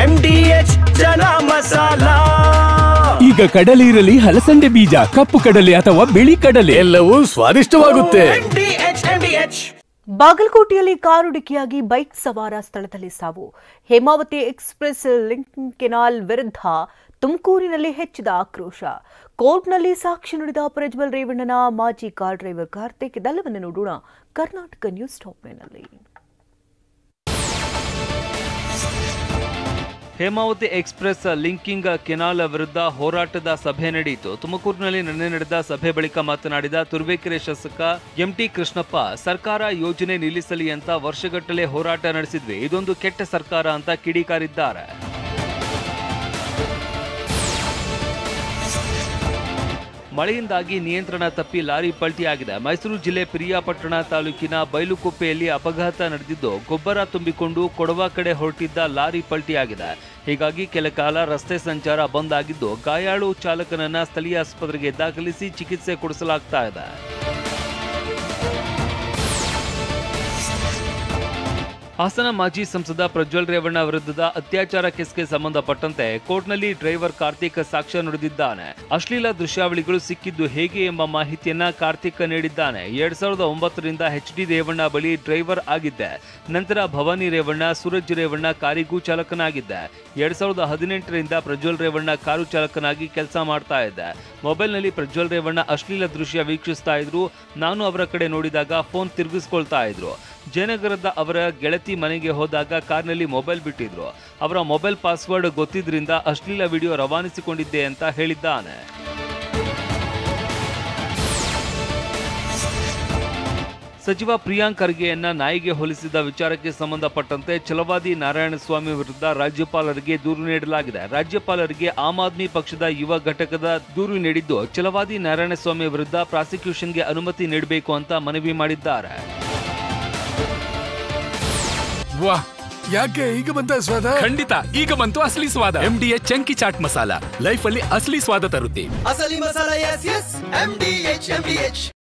MDH ಜನ ಮಸಾಲಾ. ಈಗ ಕಡಲೆ ಇರಲಿ, ಹಲಸಂದೆ ಬೀಜ, ಕಪ್ಪು ಕಡಲೆ ಅಥವಾ ಬಿಳಿ ಕಡಲೆ, ಎಲ್ಲವೂ ಸ್ವಾದಿಷ್ಟವಾಗುತ್ತೆ. ಬಾಗಲಕೋಟೆಯಲ್ಲಿ ಕಾರು ಡಿಕ್ಕಿಯಾಗಿ ಬೈಕ್ ಸವಾರ ಸ್ಥಳದಲ್ಲಿ ಸಾವು. ಹೇಮಾವತಿ ಎಕ್ಸ್‌ಪ್ರೆಸ್ ಲಿಂಕಿಂಗ್ ಕೆನಾಲ್ ವಿರುದ್ಧ ತುಮಕೂರಿನಲ್ಲಿ ಹೆಚ್ಚಿದ ಆಕ್ರೋಶ. ಕೋರ್ಟ್ನಲ್ಲಿ ಸಾಕ್ಷಿ ನುಡಿದ ಪ್ರಜ್ವಲ್ ರೇವಣ್ಣನ ಮಾಜಿ ಕಾರ್ ಡ್ರೈವರ್ ಕಾರ್ತಿಕ್. ಇದೆಲ್ಲವನ್ನು ನೋಡೋಣ ಕರ್ನಾಟಕ ನ್ಯೂಸ್ ಟಾಪ್ನಲ್ಲಿ. ಹೇಮಾವತಿ ಎಕ್ಸ್‌ಪ್ರೆಸ್ ಲಿಂಕಿಂಗ್ ಕೆನಾಲ್ ವಿರುದ್ಧ ಹೋರಾಟದ ಸಭೆ ನಡೆಯಿತು. ತುಮಕೂರಿನಲ್ಲಿ ನಿನ್ನೆ ನಡೆದ ಸಭೆ ಬಳಿಕ ಮಾತನಾಡಿದ ತುರುವೇಕೆರೆ ಶಾಸಕ ಎಂಟಿ ಕೃಷ್ಣಪ್ಪ, ಸರ್ಕಾರ ಯೋಜನೆ ನಿಲ್ಲಿಸಲಿ ಅಂತ ವರ್ಷಗಟ್ಟಲೆ ಹೋರಾಟ ನಡೆಸಿದ್ವಿ, ಇದೊಂದು ಕೆಟ್ಟ ಸರ್ಕಾರ ಅಂತ ಕಿಡಿಕಾರಿದ್ದಾರೆ. ಮಳೆಯಿಂದಾಗಿ ನಿಯಂತ್ರಣ ತಪ್ಪಿ ಲಾರಿ ಪಲ್ಟಿಯಾಗಿದೆ. ಮೈಸೂರು ಜಿಲ್ಲೆ ಪಿರಿಯಾಪಟ್ಟಣ ತಾಲೂಕಿನ ಬೈಲುಕೊಪ್ಪೆಯಲ್ಲಿ ಅಪಘಾತ ನಡೆದಿದ್ದು, ಗೊಬ್ಬರ ತುಂಬಿಕೊಂಡು ಕೊಡವ ಕಡೆ ಹೊರಟಿದ್ದ ಲಾರಿ ಪಲ್ಟಿಯಾಗಿದೆ. ಹೀಗಾಗಿ ಕೆಲ ಕಾಲ ರಸ್ತೆ ಸಂಚಾರ ಬಂದ್ ಆಗಿದ್ದು, ಗಾಯಾಳು ಚಾಲಕನನ್ನ ಸ್ಥಳೀಯ ಆಸ್ಪತ್ರೆಗೆ ದಾಖಲಿಸಿ ಚಿಕಿತ್ಸೆ ಕೊಡಿಸಲಾಗ್ತಾ ಇದೆ. ಹಾಸನ ಮಾಜಿ ಸಂಸದ ಪ್ರಜ್ವಲ್ ರೇವಣ್ಣ ವಿರುದ್ಧದ ಅತ್ಯಾಚಾರ ಕೇಸ್ಗೆ ಸಂಬಂಧಪಟ್ಟಂತೆ ಕೋರ್ಟ್ನಲ್ಲಿ ಡ್ರೈವರ್ ಕಾರ್ತಿಕ್ ಸಾಕ್ಷ್ಯ ನುಡಿದಿದ್ದಾನೆ. ಅಶ್ಲೀಲ ದೃಶ್ಯಾವಳಿಗಳು ಸಿಕ್ಕಿದ್ದು ಹೇಗೆ ಎಂಬ ಮಾಹಿತಿಯನ್ನ ಕಾರ್ತಿಕ್ ನೀಡಿದ್ದಾನೆ. 2009ರಿಂದ HD ರೇವಣ್ಣ ಬಳಿ ಡ್ರೈವರ್ ಆಗಿದ್ದೆ. ನಂತರ ಭವಾನಿ ರೇವಣ್ಣ, ಸೂರಜ್ ರೇವಣ್ಣ ಕಾರಿಗೂ ಚಾಲಕನಾಗಿದ್ದೆ. 2018ರಿಂದ ಪ್ರಜ್ವಲ್ ರೇವಣ್ಣ ಕಾರು ಚಾಲಕನಾಗಿ ಕೆಲಸ ಮಾಡ್ತಾ ಇದ್ದೆ. ಮೊಬೈಲ್ನಲ್ಲಿ ಪ್ರಜ್ವಲ್ ರೇವಣ್ಣ ಅಶ್ಲೀಲ ದೃಶ್ಯ ವೀಕ್ಷಿಸ್ತಾ ಇದ್ರು. ನಾನು ಅವರ ಕಡೆ ನೋಡಿದಾಗ ಫೋನ್ ತಿರುಗಿಸ್ಕೊಳ್ತಾ ಇದ್ರು. ಜಯನಗರದ ಅವರ ಗೆಳತಿ ಮನೆಗೆ ಹೋದಾಗ ಕಾರ್ನಲ್ಲಿ ಮೊಬೈಲ್ ಬಿಟ್ಟಿದ್ರು. ಅವರ ಮೊಬೈಲ್ ಪಾಸ್ವರ್ಡ್ ಗೊತ್ತಿದ್ರಿಂದ ಅಶ್ಲೀಲ ವಿಡಿಯೋ ರವಾನಿಸಿಕೊಂಡಿದ್ದೆ ಅಂತ ಹೇಳಿದ್ದಾನೆ. ಸಚಿವ ಪ್ರಿಯಾಂಕ್ ಖರ್ಗೆಯನ್ನ ನಾಯಿಗೆ ಹೋಲಿಸಿದ ವಿಚಾರಕ್ಕೆ ಸಂಬಂಧಪಟ್ಟಂತೆ ಛಲವಾದಿ ನಾರಾಯಣಸ್ವಾಮಿ ವಿರುದ್ಧ ರಾಜ್ಯಪಾಲರಿಗೆ ದೂರು ನೀಡಲಾಗಿದೆ. ರಾಜ್ಯಪಾಲರಿಗೆ ಆಮ್ ಆದ್ಮಿ ಪಕ್ಷದ ಯುವ ಘಟಕದ ದೂರು ನೀಡಿದ್ದು, ಛಲವಾದಿ ನಾರಾಯಣಸ್ವಾಮಿ ವಿರುದ್ಧ ಪ್ರಾಸಿಕ್ಯೂಷನ್ಗೆ ಅನುಮತಿ ನೀಡಬೇಕು ಅಂತ ಮನವಿ ಮಾಡಿದ್ದಾರೆ. ವಾಹ್, ಯಾಕೆ ಈಗ ಬಂತ ಸ್ವಾದ? ಖಂಡಿತ ಈಗ ಬಂತು ಅಸಲಿ ಸ್ವಾದ. MDH chunky chaat masala life ಅಲ್ಲಿ ಅಸಲಿ ಸ್ವಾದ ತರುತ್ತೆ. ಅಸಲಿ ಮಸಾಲ, MDH.